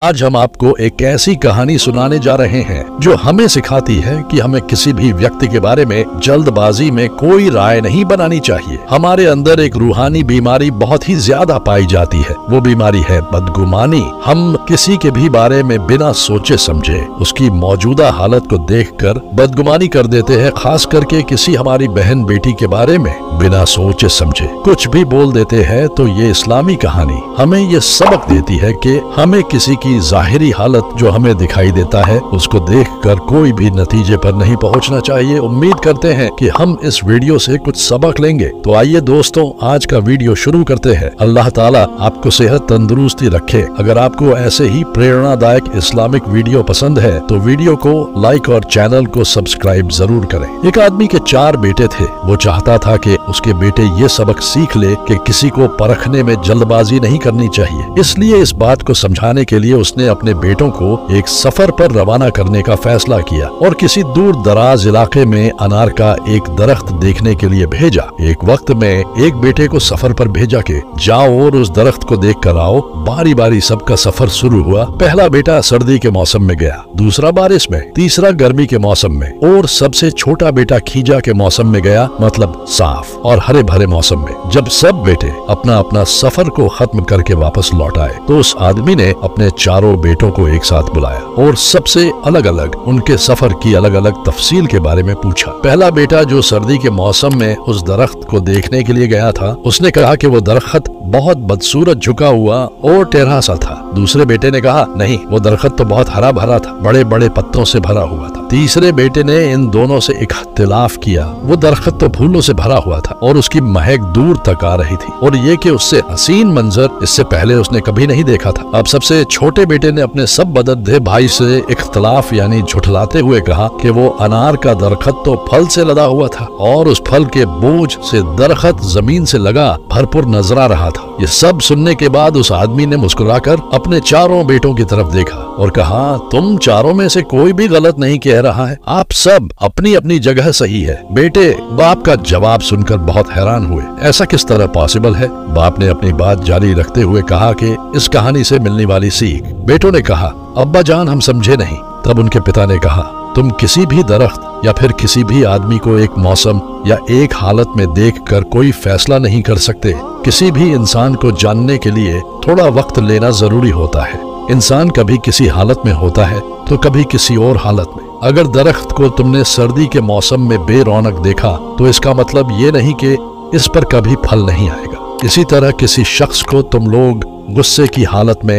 आज हम आपको एक ऐसी कहानी सुनाने जा रहे हैं जो हमें सिखाती है कि हमें किसी भी व्यक्ति के बारे में जल्दबाजी में कोई राय नहीं बनानी चाहिए। हमारे अंदर एक रूहानी बीमारी बहुत ही ज्यादा पाई जाती है। वो बीमारी है बदगुमानी। हम किसी के भी बारे में बिना सोचे समझे उसकी मौजूदा हालत को देखकर बदगुमानी कर देते हैं। खास करके किसी हमारी बहन बेटी के बारे में बिना सोचे समझे कुछ भी बोल देते हैं। तो ये इस्लामी कहानी हमें ये सबक देती है कि हमें किसी की जाहिरी हालत जो हमें दिखाई देता है उसको देखकर कोई भी नतीजे पर नहीं पहुंचना चाहिए। उम्मीद करते हैं कि हम इस वीडियो से कुछ सबक लेंगे। तो आइए दोस्तों, आज का वीडियो शुरू करते हैं। अल्लाह ताला आपको सेहत तंदुरुस्ती रखे। अगर आपको ऐसे ही प्रेरणादायक इस्लामिक वीडियो पसंद है तो वीडियो को लाइक और चैनल को सब्सक्राइब जरूर करें। एक आदमी के 4 बेटे थे। वो चाहता था कि उसके बेटे ये सबक सीख ले कि किसी को परखने में जल्दबाजी नहीं करनी चाहिए। इसलिए इस बात को समझाने के लिए उसने अपने बेटों को एक सफर पर रवाना करने का फैसला किया और किसी दूर दराज इलाके में अनार का एक दरख्त देखने के लिए भेजा। एक वक्त में एक बेटे को सफर पर भेजा के जाओ और उस दरख्त को देख कर आओ। बारी बारी सबका सफर शुरू हुआ। पहला बेटा सर्दी के मौसम में गया, दूसरा बारिश में, तीसरा गर्मी के मौसम में और सबसे छोटा बेटा खींजा के मौसम में गया, मतलब साफ और हरे भरे मौसम में। जब सब बेटे अपना अपना सफर को खत्म करके वापस लौट आए तो उस आदमी ने अपने चारों बेटों को एक साथ बुलाया और सबसे अलग अलग उनके सफर की अलग अलग तफसील के बारे में पूछा। पहला बेटा जो सर्दी के मौसम में उस दरख्त को देखने के लिए गया था, उसने कहा कि वो दरख्त बहुत बदसूरत झुका हुआ और टेढ़ा सा था। दूसरे बेटे ने कहा नहीं, वो दरख्त तो बहुत हरा भरा था, बड़े बड़े पत्तों से भरा हुआ था। तीसरे बेटे ने इन दोनों से इख्तिलाफ किया। वो दरख्त तो फूलों से भरा हुआ था और उसकी महक दूर तक आ रही थी और ये कि उससे हसीन मंजर इससे पहले उसने कभी नहीं देखा था। अब सबसे छोटे बेटे ने अपने सब बददे भाई से इख्तिलाफ यानी झुठलाते हुए कहा कि वो अनार का दरख्त तो फल से लदा हुआ था और उस फल के बोझ से दरख्त जमीन से लगा भरपूर नजर आ रहा था। ये सब सुनने के बाद उस आदमी ने मुस्कुराकर अपने चारों बेटों की तरफ देखा और कहा, तुम चारों में से कोई भी गलत नहीं कह रहा है, आप सब अपनी अपनी जगह सही है। बेटे बाप का जवाब सुनकर बहुत हैरान हुए। ऐसा किस तरह पॉसिबल है? बाप ने अपनी बात जारी रखते हुए कहा कि इस कहानी से मिलने वाली सीख। बेटों ने कहा, अब्बा जान हम समझे नहीं। तब उनके पिता ने कहा, तुम किसी भी दरख्त या फिर किसी भी आदमी को एक मौसम या एक हालत में देखकर कोई फैसला नहीं कर सकते। किसी भी इंसान को जानने के लिए थोड़ा वक्त लेना जरूरी होता है। इंसान कभी किसी हालत में होता है तो कभी किसी और हालत में। अगर दरख्त को तुमने सर्दी के मौसम में बेरौनक देखा तो इसका मतलब ये नहीं कि इस पर कभी फल नहीं आएगा। इसी तरह किसी शख्स को तुम लोग गुस्से की हालत में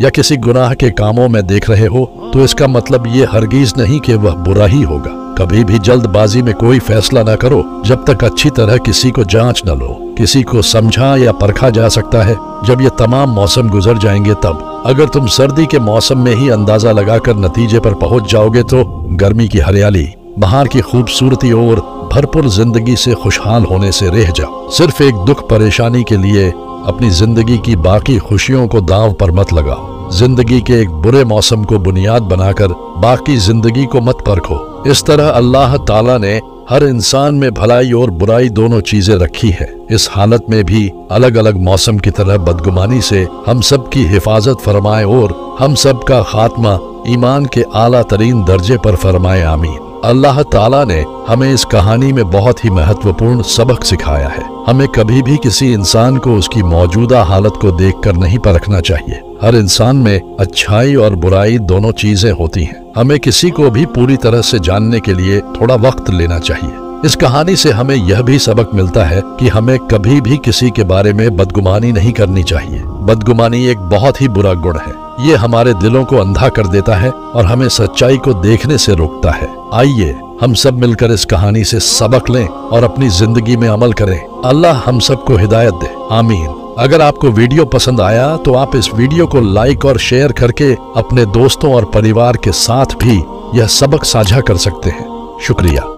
या किसी गुनाह के कामों में देख रहे हो तो इसका मतलब ये हरगिज नहीं कि वह बुरा ही होगा। कभी भी जल्दबाजी में कोई फैसला न करो जब तक अच्छी तरह किसी को जांच न लो। किसी को समझा या परखा जा सकता है जब ये तमाम मौसम गुजर जाएंगे तब। अगर तुम सर्दी के मौसम में ही अंदाजा लगाकर नतीजे पर पहुंच जाओगे तो गर्मी की हरियाली, बाहर की खूबसूरती और भरपूर जिंदगी से खुशहाल होने से रह जाओ। सिर्फ एक दुख परेशानी के लिए अपनी जिंदगी की बाकी खुशियों को दांव पर मत लगाओ। जिंदगी के एक बुरे मौसम को बुनियाद बनाकर बाकी जिंदगी को मत परखो। इस तरह अल्लाह ताला ने हर इंसान में भलाई और बुराई दोनों चीजें रखी है। इस हालत में भी अलग अलग मौसम की तरह बदगुमानी से हम सब की हिफाजत फरमाए और हम सब का खात्मा ईमान के आला तरीन दर्जे पर फरमाए, आमीन। अल्लाह ताला ने हमें इस कहानी में बहुत ही महत्वपूर्ण सबक सिखाया है। हमें कभी भी किसी इंसान को उसकी मौजूदा हालत को देखकर नहीं परखना चाहिए। हर इंसान में अच्छाई और बुराई दोनों चीजें होती हैं। हमें किसी को भी पूरी तरह से जानने के लिए थोड़ा वक्त लेना चाहिए। इस कहानी से हमें यह भी सबक मिलता है कि हमें कभी भी किसी के बारे में बदगुमानी नहीं करनी चाहिए। बदगुमानी एक बहुत ही बुरा गुण है। ये हमारे दिलों को अंधा कर देता है और हमें सच्चाई को देखने से रोकता है। आइए हम सब मिलकर इस कहानी से सबक लें और अपनी जिंदगी में अमल करें। अल्लाह हम सबको हिदायत दे, आमीन। अगर आपको वीडियो पसंद आया तो आप इस वीडियो को लाइक और शेयर करके अपने दोस्तों और परिवार के साथ भी यह सबक साझा कर सकते हैं। शुक्रिया।